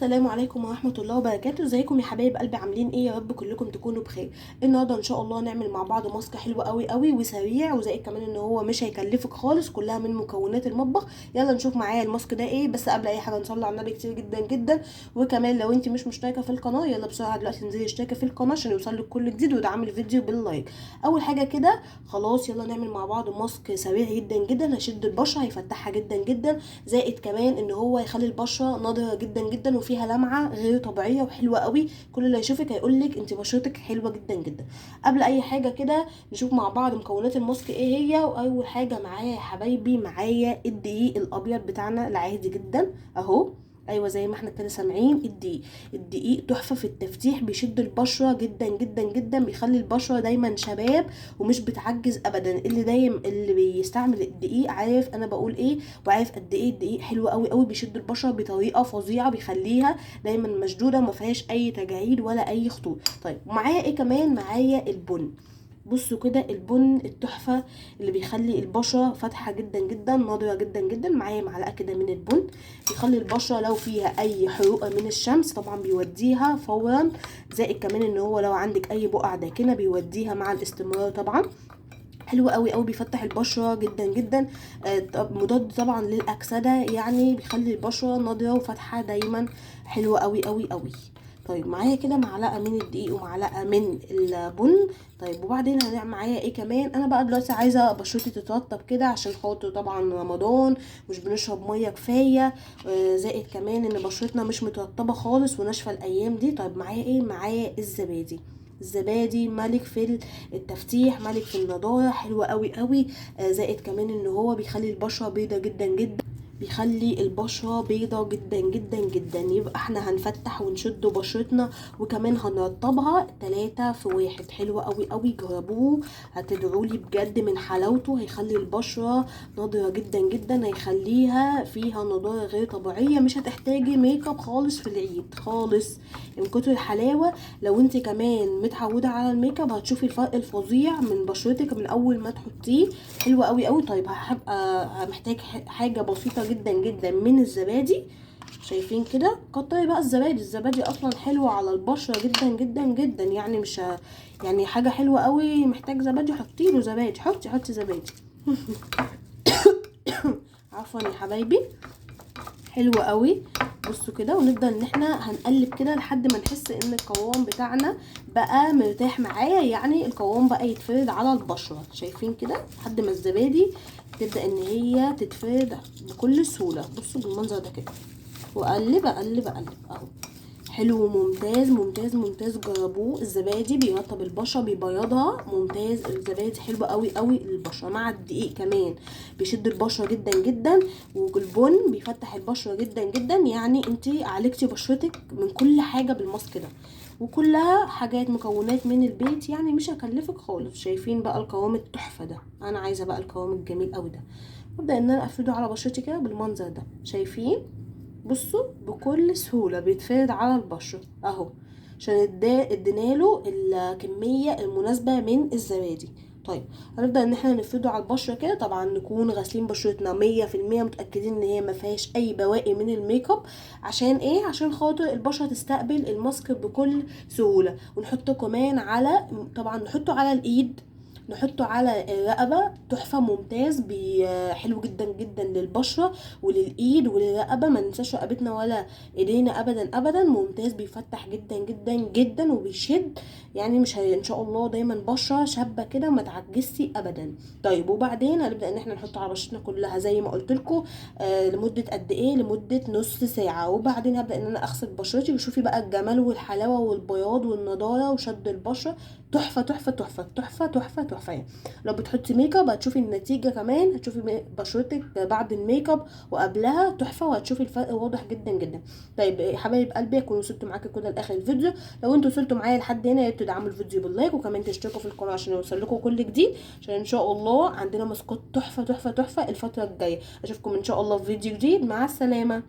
السلام عليكم ورحمة الله وبركاته. ازيكم يا حبايب قلبي؟ عاملين ايه؟ يا رب كلكم تكونوا بخير. النهارده ان شاء الله نعمل مع بعض ماسك حلو قوي قوي وسريع، وزائد كمان ان هو مش هيكلفك خالص، كلها من مكونات المطبخ. يلا نشوف معايا الماسك ده ايه. بس قبل اي حاجه نصلي على النبي كتير جدا جدا. وكمان لو انت مش مشتركه في القناه، يلا بسرعه دلوقتي انزلي اشتركي في القناه عشان يوصلك كل جديد، ودعمي الفيديو باللايك. اول حاجه كده خلاص، يلا نعمل مع بعض ماسك سريع جدا جدا، هيشد البشره، هيفتحها جدا جدا، زائد كمان ان هو يخلي البشره ناضره جدا جدا وفيها لمعه غير طبيعيه وحلوه قوي. كل اللي يشوفك هيقولك انت بشرتك حلوه جدا جدا. قبل اي حاجه كده نشوف مع بعض مكونات الماسك ايه هي. واول حاجه معايا يا حبايبي، معايا الدقيق الابيض بتاعنا العادي جدا اهو. ايوه زي ما احنا كده سامعين، الدقيق تحفه في التفتيح، بيشد البشره جدا جدا جدا، بيخلي البشره دايما شباب ومش بتعجز ابدا. اللي بيستعمل الدقيق عارف انا بقول ايه، وعارف قد ايه الدقيق حلو قوي قوي، بيشد البشره بطريقه فظيعه، بيخليها دايما مشدوده، ما فيهاش اي تجاعيد ولا اي خطوط. طيب معايا ايه كمان؟ معايا البن. بصوا كده البن التحفه اللي بيخلي البشره فاتحه جدا جدا، ناضره جدا جدا. معايا معلقه كده من البن، بيخلي البشره لو فيها اي حروقه من الشمس طبعا بيوديها فورا، زائد كمان ان هو لو عندك اي بقع داكنه بيوديها مع الاستمرار طبعا. حلو قوي قوي، بيفتح البشره جدا جدا. مضاد طبعا للاكسده، يعني بيخلي البشره ناضره وفاتحه دايما. حلو قوي قوي قوي. طيب معايا كده معلقه من الدقيق ومعلقه من البن. طيب وبعدين هنعمل معايا ايه كمان؟ انا بقى دلوقتي عايزه بشرتي تترطب كده عشان خاطر طبعا رمضان، مش بنشرب ميه كفايه. زائد كمان ان بشرتنا مش مترطبه خالص وناشفه الايام دي. طيب معايا ايه؟ معايا الزبادي. الزبادي ملك في التفتيح، ملك في النضاره، حلوه قوي قوي. زائد كمان ان هو بيخلي البشره بيضه جدا جدا، بيخلي البشرة بيضة جدا جدا جدا. يبقى احنا هنفتح ونشد بشرتنا وكمان هنرطبها 3 في 1. حلوة قوي قوي، جربوه هتدعولي بجد من حلاوته. هيخلي البشرة نضرة جدا جدا، هيخليها فيها نضارة غير طبيعية، مش هتحتاجي ميك اب خالص في العيد خالص من كتر الحلاوة. لو انت كمان متعودة على الميك اب هتشوفي الفرق الفظيع من بشرتك من اول ما تحطيه. حلوة قوي قوي. طيب هبقى محتاج حاجة بسيطة جدا جدا من الزبادي. شايفين كده؟ كتري بقى الزبادي اصلا حلو على البشرة جدا جدا جدا، يعني مش يعني حاجة حلوة قوي. محتاج زبادي، حطي له زبادي، حطي زبادي. عفوا يا حبايبي. حلو قوي. بصوا كده، ونبدا ان احنا هنقلب كده لحد ما نحس ان القوام بتاعنا بقى مرتاح معايا، يعني القوام بقى يتفرد على البشره. شايفين كده؟ لحد ما الزبادي تبدا ان هي تتفرد بكل سهوله. بصوا بالمنظر ده كده، واقلب اقلب اقلب اهو. حلو، ممتاز ممتاز ممتاز. جربوه، الزبادي بيرطب البشره بيبيضها، ممتاز. الزبادي حلو قوي قوي للبشره، مع الدقيق كمان بيشد البشره جدا جدا، والبن بيفتح البشره جدا جدا. يعني انتي عالجتي بشرتك من كل حاجه بالماسك ده، وكلها حاجات مكونات من البيت، يعني مش هكلفك خالص. شايفين بقى القوام التحفه ده؟ انا عايزه بقى القوام الجميل قوي ده. ابدا ان انا افرده على بشرتي كده بالمنظر ده. شايفين؟ بصوا بكل سهولة بيتفرد على البشرة اهو، عشان اديناله الكمية المناسبة من الزبادي. طيب هنبدأ ان احنا نفرده على البشرة كده. طبعا نكون غاسلين بشرتنا 100% متأكدين ان هي ما فيهاش اي بواقي من الميك اب. عشان ايه؟ عشان خاطر البشرة تستقبل الماسك بكل سهولة. ونحطه كمان على، طبعا نحطه على الايد، نحطه على الرقبة، تحفة ممتاز. حلو جدا جدا للبشرة وللايد وللرقبة. ما ننساش رقبتنا ولا ايدينا ابدا ابدا. ممتاز، بيفتح جدا جدا جدا وبيشد، يعني مش ان شاء الله دايما بشرة شابة كده ما تعجزتي ابدا. طيب وبعدين هنبدأ ان احنا نحطه على بشرتنا كلها زي ما قلت لكم. لمدة قد ايه؟ لمدة نص ساعة. وبعدين هبدأ ان انا اغسل بشرتي، وشوفي بقى الجمال والحلاوة والبياض والنضارة وشد البشرة. تحفة تحفة تحفة تحفة تحفة تحفة يعني. لو بتحطي ميك اب هتشوفي النتيجة كمان، هتشوفي بشرتك بعد الميك اب وقبلها تحفة، وهتشوفي الفرق واضح جدا جدا. طيب يا حبايب قلبي، اكون وصلت معاكم كده لاخر الفيديو. لو انتوا وصلتوا معايا لحد هنا، يا ريت تدعموا الفيديو باللايك، وكمان تشتركوا في القناة عشان يوصل لكم كل جديد، عشان ان شاء الله عندنا ماسكات تحفة تحفة تحفة الفترة الجاية. اشوفكم ان شاء الله في فيديو جديد. مع السلامة.